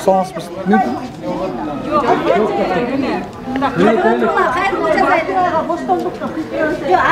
Soğans mümkün.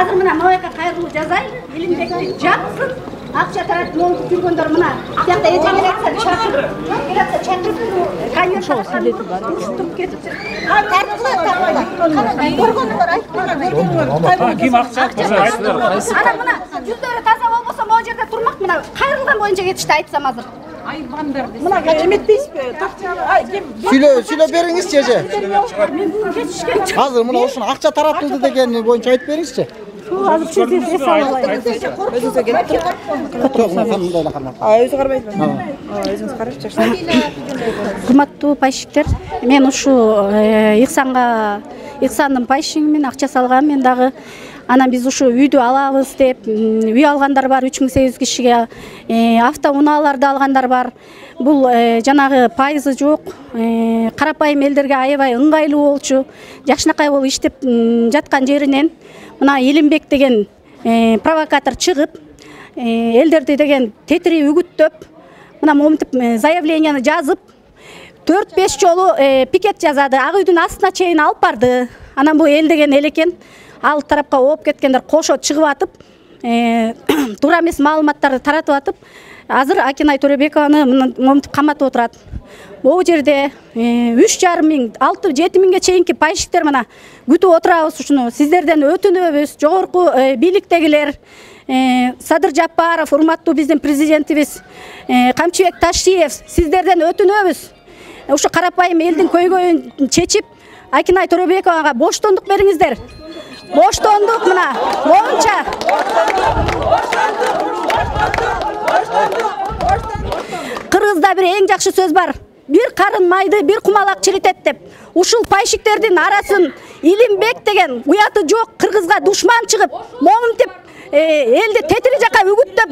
Азыр мына Мауака кайрылуу жазай, Илимбекти жапсын, акча таратып моңдуп жүргөндөр мына тиякта эжеңелетсе чакырып, келатса чакырып, конверт туруп кетип. Көргөндөр айтып койгон. Ким акча айтсыздар? Ана мына жүздөрү таза болбосо могу жерде турмак, мына кайрылган боюнча кетишти айтсам азыр. Мына эметпейсизби? Сүйлөп бериңизчи эже. Азыр мына ушуну акча таратылды деген боюнча айтып бериңизчи. Азыр чөтүп эс албайм. Өзүңүзгө келип туруп. Жок, мен мындай эле кармак. Өзү карбайсызбы? Өзүңүз карап жашайсыз. Кымбаттуу пайщиктер, мен ушу Ихсандын пайщигимен акча салгам, мен дагы анан биз ушу үйдү алабыз деп, үй алгандар бар 3800 кишиге, автоунааларды алгандар бар. Бул жанагы пайызы жок, карапайым элдерге аябай ыңгайлуу болчу. Жакшынакай болуп иштеп жаткан жеринен мына Илимбек деген провокатор чыгып, элдерди деген тетири үгүттөп, мына моментип заявленияны жазып, 4-5 жолу пикет жазады. Ак үйдүн астына чейин алып барды. Анан бул эл деген эл экен. Ал тарапка ооп кеткендер кошо чыгып атып, туура эмес маалыматтарды таратып атып, азыр Акинай Төрөбекованы моментип каматып отурат. Бул жерде 3,5 миң, 6-7 миңге чейинки пайщиктер мына күтүп отурабыз ушуну. Сиздерден өтүнөбүз, жогорку бийликтегилер, Садыр Жапаров, урматтуу биздин президентибиз, Камчыбек Таштиев, сиздерден өтүнөбүз. Ушу карапайым элдин көйгөйүн чечип, Акинай Төрөбековага боштондук бериңиздер. Боштондук мына, боюнча. Кыргызда бир эң жакшы сөз бар. Бир карын майды, бир кумалак чиритет деп. Ушул пайщиктердин арасын Илимбек деген уяты жок кыргызга душман чыгып, моментип элди тетири жака үгүттөп,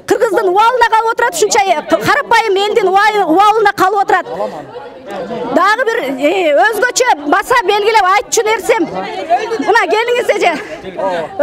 кыргыздын убалына калып отурат, ушунча карапайым элдин убалына калып отурат. Дагы бир өзгөчө баса белгилеп айтчу нерсем. Мына келиңиз эже.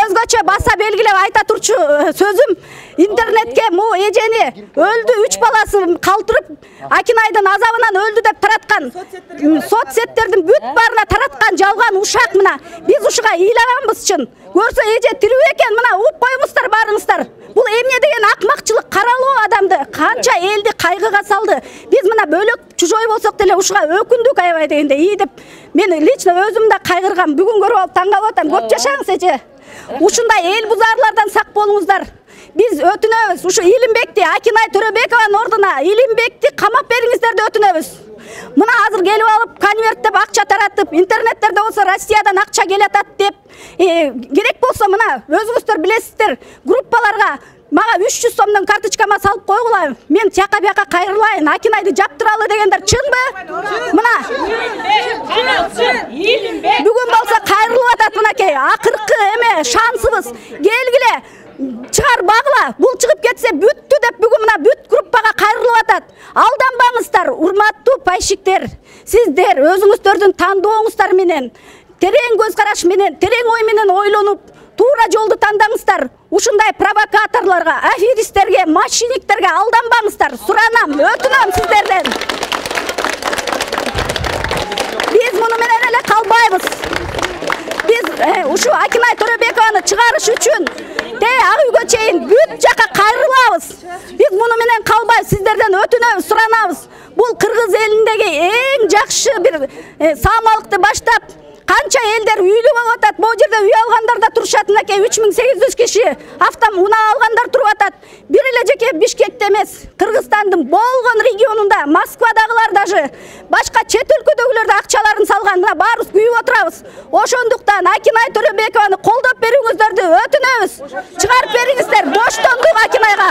Өзгөчө баса белгилеп айта турчу сөзүм, интернетке му эжени өлдү, 3 баласын калтырып, Акинайдын азабынан өлдү деп тараткан, соцсеттердин бүт баарына тараткан жалган ушак мына. Биз ушуга ыйлаганбыз чын. Көрсө эже тирүү экен, мына уп коюңуздар баарыңыздар. Бул эмне деген акмакчылык, каралоо адамды, канча элди кайгыга салды. Биз мына бөлөк чужой болсок деле ушуга өкүндүк аябай дегенде. И деп мен лично өзүм да кайгыргам. Бүгүн көрүп алып таң калып атам. Көп жашаңыз эже. Ушундай эл бузаарлардан сак болуңуздар. Биз өтүнөбүз. Ушу Илимбекти, Акинай Төрөбекованын ордуна Илимбекти камап бериңиздер деп өтүнөбүз. Мына азыр келип алып конверттеп акча таратып, интернеттерде болсо Россиядан акча келатат деп, керек болсо мына өзүңүздөр билесиздер, группаларга мага 300 сомдон карточкама салып койгула, мен тияка бияка кайрылайын, Акинайды жаптыралы дегендер чынбы? Мына бүгүн болсо кайрылып атат мынакей, акыркы эме шансыбыз. Келгиле, чыгар багыла, бул чыгып кетсе бүттү деп бүгүн мына бүт группага кайрылып атат. Алданбаңыздар, урматтуу пайщиктер. Сиздер өзүңүздөрдүн тандооңуздар менен, терең көз караш менен, терең ой менен ойлонуп, туура жолду тандаңыздар. Ушундай провокаторлорго, аферисттерге, мошенниктерге алданбаңыздар. Суранам, өтүнөм сиздерден. Биз муну менен эле калбайбыз. Биз ушу Акинай Төрөбекованы чыгарыш үчүн ак үйгө чейин бүт жака кайрылабыз. Биз муну менен калбайбыз, сиздерден өтүнөбүз, суранабыз. Бул кыргыз элиндеги эң жакшы бир саамалыкты баштап, канча элдер үйлүү болуп атат. Бул жерде үй алгандар да турушат, мынакей 3800 киши автоунаа алгандар туруп атат. Бир эле жеке Бишкекте эмес, Кыргызстандын болгон регионунда, Москвадагылар даже, башка чет өлкөдөгүлөр да акчаларын салган. Мына баарыбыз күйүп отурабыз. Ошондуктан Акинай Төрөбекованы колдоп берүүңүздөрдү өтүнөбүз. Чыгарып бериңиздер, боштондук Акинайга.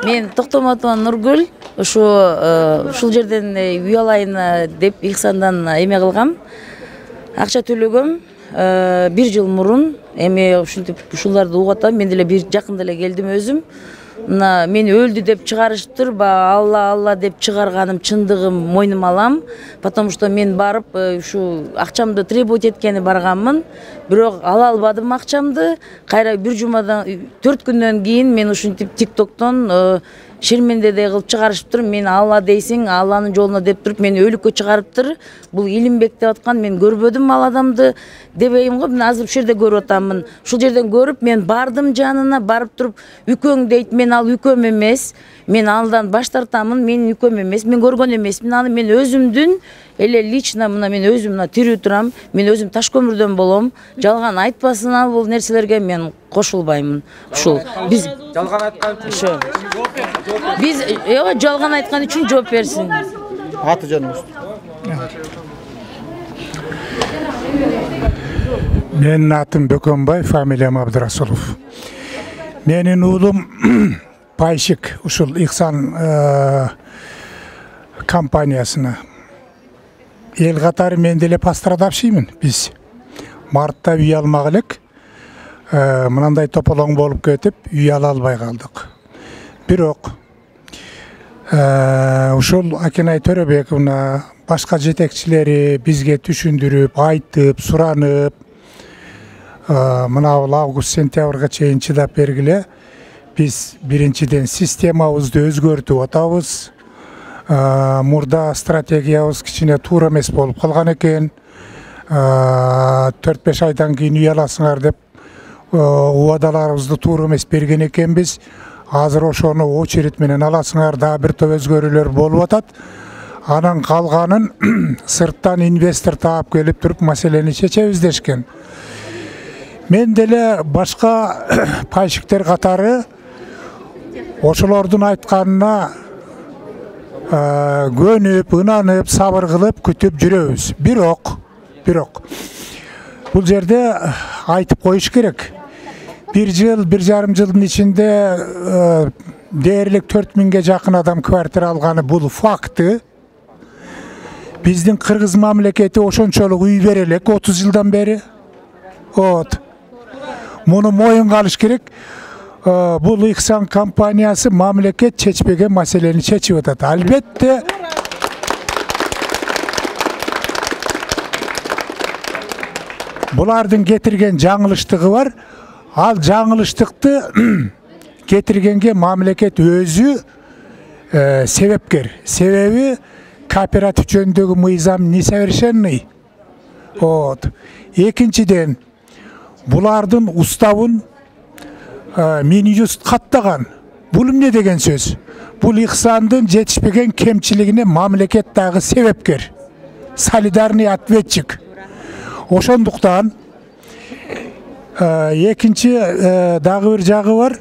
Мен Токтомотова Нургүл, ушул жерден үй алайын деп Ихсандан эме кылгам. Акча төлөгөм 1 жыл мурун. Эми ушинтип ушуларды угатам. Мен деле бир жакында эле келдим өзүм. мына мени өлдү деп чыгарышыптыр, алла алла деп чыгарганым чындыгым мойнума алам, потому что мен барып ушу акчамды требовать эткени барганмын, бирок ала албадым акчамды. Кайра бир жумадан 4 күндөн кийин мен ушинтип TikToктон шермендедей кылып чыгарышыптыр. Мен Алла дейсиң, Алланын жолуна деп туруп мени өлүккө чыгарыптыр. Бул Илимбек деп аткан, мен көрбөдүм ал адамды дебейм го. Мен азыр ушул жерде көрүп атамын. Ушул жерден көрүп мен бардым жанына, барып туруп үкөң дейт, мен ал үкөм эмес. Мен алдан баш тартамын, менин үкөм эмес. Мен көргөн эмесмин аны, мен өзүмдүн эле лично мына мен өзүм тирүү турам. Мен өзүм таш көмүрдөн болом. Жалган айтпасына бул нерселерге мен кошулбаймын. Ушул биз жалган айткан үчүн биз жалган айткан үчүн жооп берсин. Аты жөнүңүз? Менин атым Бөкөнбай, фамилиям Абдырасулов. Менин уулум пайшик ушул Ихсан компаниясына. Эл катары мен деле пострадавшиймин. Биз мартта үй алмак элек. Мынандай тополоң болуп кетип, үй ала албай калдык. Бирок ушул Акинай Төрөбековна, башка жетекчилери бизге түшүндүрүп, айтып, суранып, мына август-сентябрга чейин чыдап бергиле. Биз биринчиден системабызды өзгөртүп атабыз. Мурда стратегиябыз кичине туура эмес болуп калган экен. 4-5 айдан кийин үй аласыңар деп убадаларыбызды туура эмес берген экенбиз. Азыр ошону очередь менен аласыңар, да бир топ өзгөрүүлөр болуп атат. Анан калганын сырттан инвестор таап келип туруп маселени чечебиз дешкен. Мен деле башка пайшиктер катары ошолордун айтканына көнүп, ынанып, сабыр кылып күтүп жүрөбүз. Бирок бул жерде айтып коюш керек. 1 жыл, 1,5 жылдын ичинде дээрлик 4000ге жакын адам квартира алганы бул факты. Биздин кыргыз мамлекети ошончолук үй бере элек 30 жылдан бери. Муну моюнга алыш керек. Бул Ихсан компаниясы мамлекет чечпеген маселени чечип атат. Албетте булардын кетирген жаңылыштыгы бар. Ал жаңылыштыкты кетиргенге мамлекет өзү себепкер. Себеби кооператив жөнүндөгү мыйзам несовершенный. Экинчиден булардын уставын Минюст каттаган. Бул эмне деген сөз? Бул Ихсандын жетишпеген кемчилигине мамлекет дагы себепкер. Солидарный ответчик. Ошондуктан экинчи дагы бир жагы бар.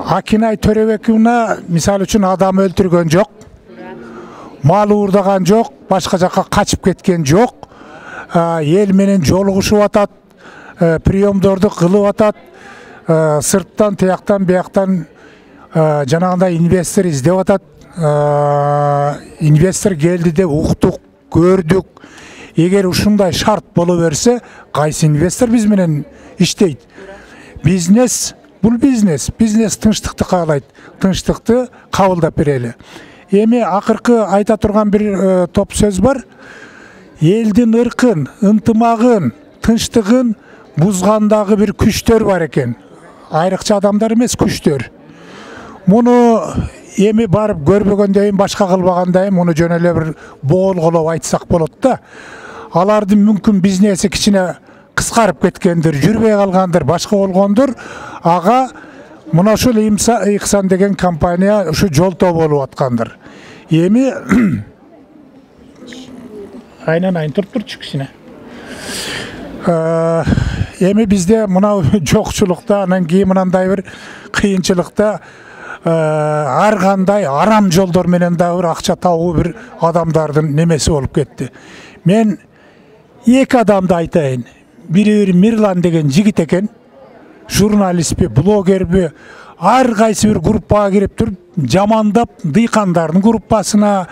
Акинай Төрөбековна мисалы үчүн адам өлтүргөн жок, мал уурдаган жок, башка жакка качып кеткен жок. Эл менен жолугушуп атат, приемдорду кылып атат, сырттан, тияктан, бияктан жанагындай инвестор издеп атат. Инвестор келди деп уктук, көрдүк. Эгер ушундай шарт боло берсе, кайсы инвестор биз менен иштейт? Бизнес, бул бизнес тынчтыкты каалайт, тынчтыкты кабылдап берели. Эми акыркы айта турган бир топ сөз бар. Элдин ыркын, ынтымагын, тынчтыгын бузгандагы бир күчтөр бар экен. Айрыкча адамдар эмес, күчтөр. Муну эми барып көрбөгөндөн башка кылбагандай, муну жөн эле бир боолголоп айтсак болот да. Алардын мүмкүн бизнеси кичине кыскарып кеткендир, жүрбөй калгандыр, башка болгондур. Ага мына ушул Ихсан деген компания ушу жолтоо болуп аткандыр. Эми айнан турчу кичине. Эми бизде мына жокчулукта, анан кийин мындай бир кыйынчылыкта ар кандай арам жолдор менен да бир акча табуу бир адамдардын немеси болуп кетти. Мен эки адамды айтайын. Бири Мирлан деген жигит экен, журналистпи, блогерби, ар кайсы бир группага кирип туруп, жамандап дыйкандардын группасына,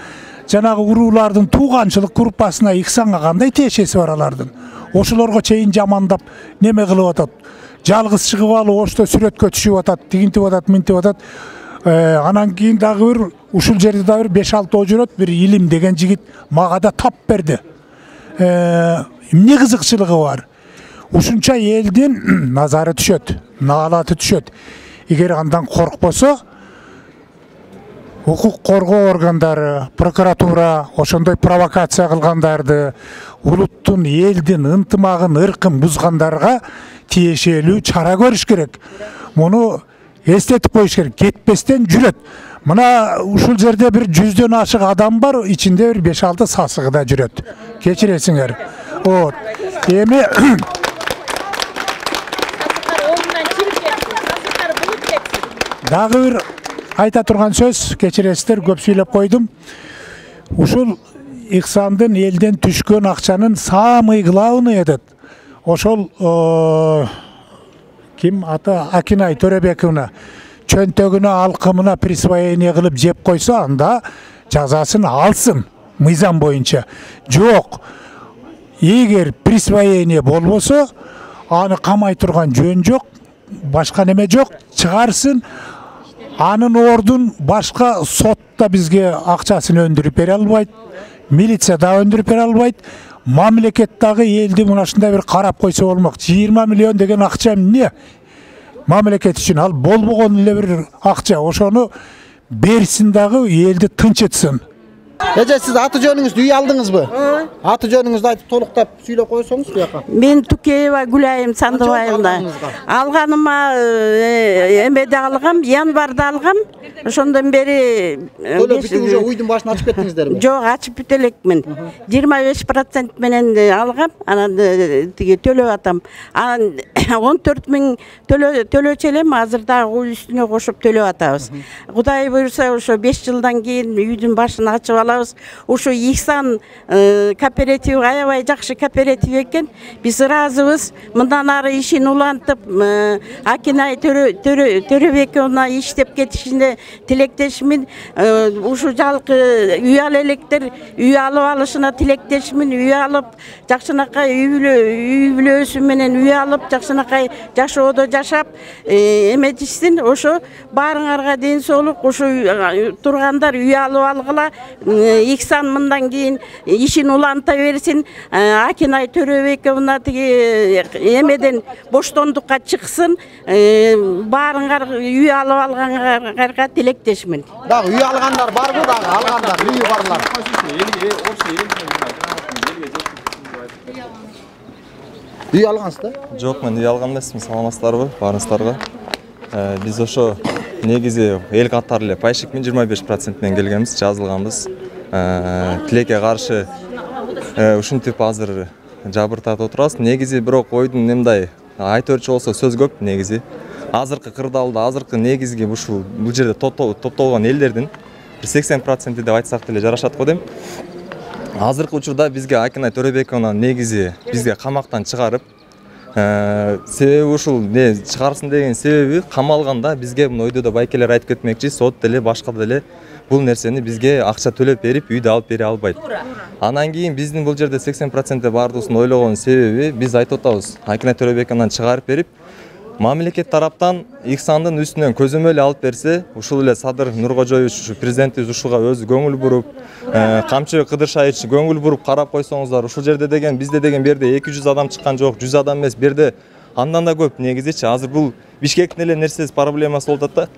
жанагы уруулардын тууганчылык группасына Ихсанга кандай тиешеси бар алардын. Ошолорго чейин жамандап неме кылып атат. жалгыз чыгып алып ошто сүрөткө түшүп атат, тигинтип атат, мынтип атат. Анан кийин дагы бир ушул жерде дагы бир 5-6 ожурот бир Илим деген жигит мага да тап берди. Эмне кызыкчылыгы бар? Ушунча элдин назары түшөт, наалаты түшөт. Эгер андан коркпосо, укук коргоо органдары, прокуратура ошондой провокация кылгандарды, улуттун, элдин ынтымагын, ыркын бузгандарга тиешелүү чара көрүш керек. Муну эстетип коюш керек, кетпестен жүрөт. Мына ушул жерде бир 100дөн ашык адам бар, ичинде бир 5-6 сасыгы да жүрөт. Кечиресиңер. Вот. Эми дагы бир айта турган сөз, кечиресиздер, көп сүйлөп койдум. Ушул Ихсандын элден түшкөн акчанын самый главный этот. Ошол ким аты Акинай Төрөбековна чөнтөгүнө алкымына присвоение кылып жеп койсо, анда жазасын алсын мыйзам боюнча. Жок. Эгер присвоение болбосо, аны камай турган жөн жок, башка неме жок, чыгарсын. Анын ордун башка сотта бизге акчасын өндүрүп бере албайт, милиция да өндүрүп бере албайт, мамлекет дагы элди мына ушундай бир карап койсо болмок. 20 миллион деген акча эмне? Мамлекет үчүн ал болбогон эле бир акча, ошону берсин дагы элди тынчытсын. Эже, сиз аты жөнүңүздү үй алдыңызбы? Аты жөнүңүздү айтып толуктап сүйлөп койсоңуз буяка. Мен Тукеева Гүлайым Сандыбаевна. Алганыма эмеде алгам, январда алгам. Ошондон бери Төлөп бүтүп уже уйдун башын ачып кеттиңиздерби? Жок, ачып бүт элекмин. 25% менен алгам, анан тиги төлөп атам. Анан 14 000 төлөчү элем, азыр дагы үстүнө кошуп төлөп атабыз. Кудай буйрса, ошо 5 жылдан кийин үйдүн башын ачып алабыз. Ошо Ихсан кооператив аябай жакшы кооператив экен. Биз ыраазыбыз. Мындан ары ишин улантып, Акинай Төрөбековна иштеп кетишине тилектешмин. Ушу жалкы үй ала электер үй алып алышына тилектешмин. Үй алып, жакшынакай үй бүлөсү менен үй алып, жакшынакай жашоодо жашап, эметишсин. Ошо баарыңарга ден соолук. Ошо тургандар үй алып алгыла. Ихсан мындан кийин ишин уланта берсин. Акинай Төрөбековна тиги эмеден боштондукка чыксын. Баарыңар үй алып алгангарга тилектешмин. Дагы үй алгандар барбы, дагы алгандар, үйү барлар. Үй алгансыздар? Жок, мен үй алган эмесмин, саламатсыздарбы баарыңыздарга. Биз ошо негизи эл катары эле пайшикмен 25% менен келгенбиз, жазылганбыз. Тилекке каршы ушинтип азыр жабыртатып отурабыз. Негизи бирок ойдун эмдай айтырчы болсо сөз көп негизи. Азыркы кырдаалда, азыркы негизги ушул бул жерде топтолгон элдердин 80% деп айтсак деле жарашат го дейм. Азыркы учурда бизге Акинай Төрөбековна негизи бизге камактан чыгарып, себеби ушул не чыгарсын деген себеби камалганда бизге мына ойдо да байкелер айтып кетмекчи, сот деле башка деле бул нерсени бизге акча төлөп берип үйдү алып бере албайт. Анан кийин биздин бул жерде 80% бардыгын ойлогон себеби биз айтып атабыз. Акинай Төрөбековнан чыгарып берип, мамлекет тараптан Ихсандын үстүнөн көзөмөл алып берсе, ушул эле Садыр Нуркожоевич президентибиз ушуга өзү көңүл буруп, Камчыбек Кыдыршаевич көңүл буруп карап койсоңуздар, ушул жерде деген бизде деген берде 200 адам чыккан жок, 100 адам эмес, берде андан да көп негизичи. Азыр бул Бишкектин эле нерсеси проблемасы болуп атат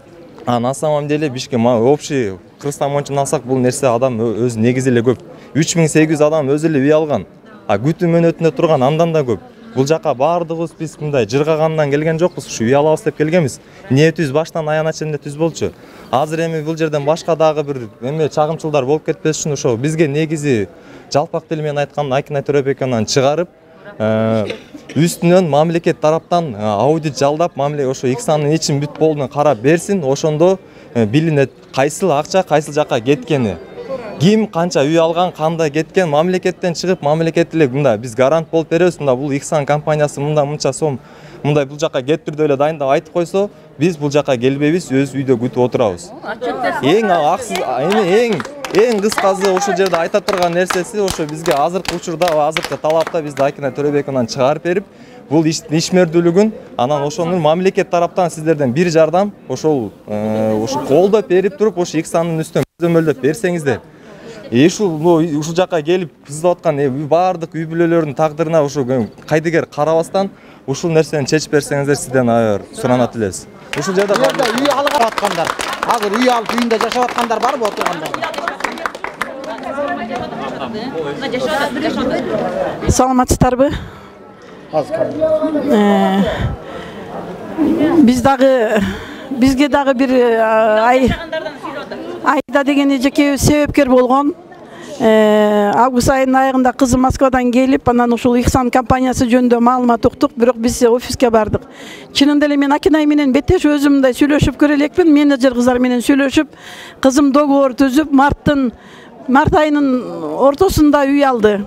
да. На самом деле Бишкек общий Кыргызстан боюнча алсак бул нерсе адам өзү негизи эле көп. 3800 адам өзү эле үй алган. Күтүү мөөнөтүндө турган андан да көп. Бул жака баардыгыбыз биз мындай жыргагандан келген жокпуз, ушу үй алабыз деп келгенбиз. Ниетибиз баштан аягына чейин түз болчу. Азыр эми бул жерден башка дагы бир эме чагымчылдар болуп кетпеш үчүн ошо бизге негизи жалпак тил менен айтканда Акинай Төрөбековнан чыгарып, үстүнөн мамлекет тараптан аудит жалдап, мамлекет ошо Ихсандын ичин бүт болуна карап берсин, ошондо билинет кайсыл акча кайсыл жака кеткени. Ким канча үй алган, кандай кеткен, мамлекеттен чыгып, мамлекет эле мында биз гарант болуп беребиз, мында бул Ихсан компаниясы мынча сом, мындай бул жака кетир деп эле дайындап айтып койсо, биз бул жака келбейбиз, өз үйдө күтүп отурабыз. Эң аксыз, эң эң кыскасы ушул жерде айта турган нерсеси ошо бизге азыркы учурда азыркы талапта бизди Акинай Төрөбековнан чыгарып берип, бул ишмердүүлүгүн анан ошонун мамлекет тараптан сиздерден бир жардам ошол колдоп берип туруп ошо X-нын үстүнө көзөмөлдөп берсеңиздер. Ушул жакка келип кызып аткан баардык үй бүлөлөрдүн тагдырына ошо кайдыгер карабастан ушул нерсени чечип берсеңиздер сизден аябыр суранат элебиз. Ушул жерде үй алып аткандар, азыр үй алып үйүндө жашап аткандар барбы отургандар? Саламатсыздарбы? Бизге дагы бир айда деген жеке себепкер болгон. Август айынын аягында кызым Москвадан келип, анан ушул Ихсан компаниясы жөнүндө маалымат уктук, бирок биз офиске бардык. Чынында эле мен Акинай менен беттеш өзүм мындай сүйлөшүп көрө элекмин, менеджер кыздар менен сүйлөшүп, кызым договор түзүп, март айынын ортосунда үй алды.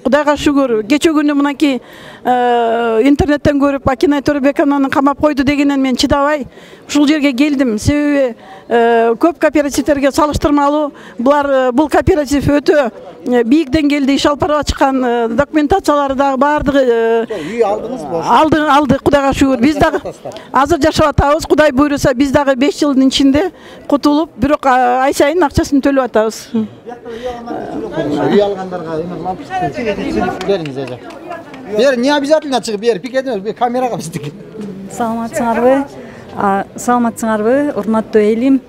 Кудайга шүгүр, кече күнү мынакей интернеттен көрүп Акинай Төрөбековнаны камап койду дегенен мен чыдабай ушул жерге келдим. Себеби көп кооперативтерге салыштырмалуу бул кооператив өтө бийик деңгээлде иш алып барып чыккан, документациялары дагы баардыгы Үй алдыңызбы? Алдык, Кудайга шүгүр. Биз дагы азыр жашап атабыз. Кудай буйруса биз дагы 5 жылдын ичинде кутулуп, бирок ай сайын акчасын төлөп атабыз. Үй алгандарга бериңиз эже. Бер, не обязательно чыгып бер, пикетиңиз камерага биздики. Саламатсыңарбы, урматтуу элим.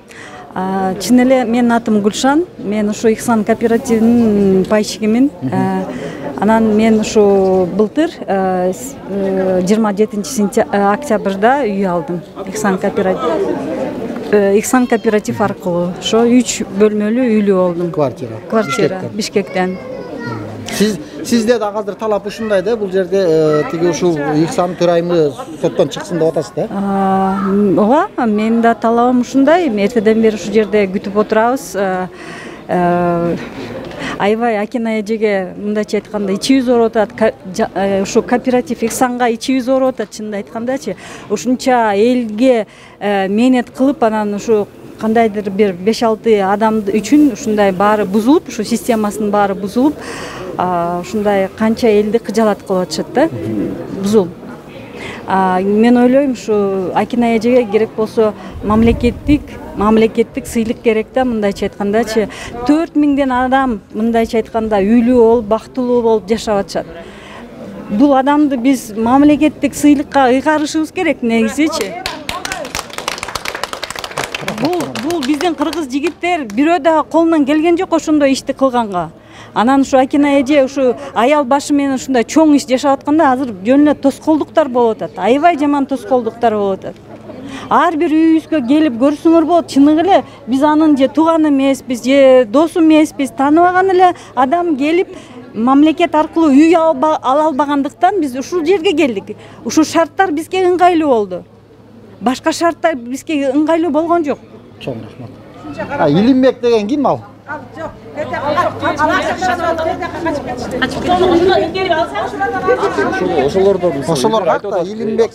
Чын эле менин атым Гүлшан. Мен ушу Ихсан кооперативинин пайшигимин. Анан мен ушу былтыр 27 октябрда үй алдым. Ихсан кооператив аркылуу. Ошо 3 бөлмөлүү үйлүү болдум. Квартира Бишкектен. Сизде да азыр талап ушундай да, бул жерде тиги ушул Ихсан төрайымы соттон чыксын деп атасыз да? Ооба, менин да талабым ушундай. Эртеден бери ушул жерде күтүп отурабыз. Аябай Акинай эжеге мындайча айтканда ичибиз ооруп атат. Ушу кооператив Ихсанга ичибиз ооруп атат, чынында айткандачы. Ушунча элге мээнет кылып, анан ушу кандайдыр бир 5-6 адам үчүн ушундай баары бузулуп, ушу системасынын баары бузулуп, ушундай канча элди кыжалат кылып атышат да, бузулуп. Мен ойлойм, ушу Акинай эжеге керек болсо мамлекеттик сыйлык керек да, мындайча айткандачы. 4000ден адам мындайча айтканда үйлүү болуп, бактылуу болуп жашап атышат. Бул адамды биз мамлекеттик сыйлыкка ыйгарышыбыз керек негизичи. Бул биздин кыргыз жигиттер бирөө да колунан келген жок ошондой ишти кылганга. Анан ушу Акинай эже ушу аял башы менен ушундай чоң иш жашап атканда азыр жөн эле тоскоолдуктар болуп атат. Аябай жаман тоскоолдуктар болуп атат. Ар бир үйүбүзгө келип көрсөңөр болот. Чыныгы эле биз анын же тууганы эмеспиз, же досу эмеспиз, тааныбаган эле адам келип мамлекет аркылуу үй ала албагандыктан биз ушул жерге келдик. Ушул шарттар бизге ыңгайлуу болду. Башка шарттар бизге ыңгайлуу болгон жок. Чоң рахмат. Илимбек деген ким ал? Жок. ошолордо Илимбек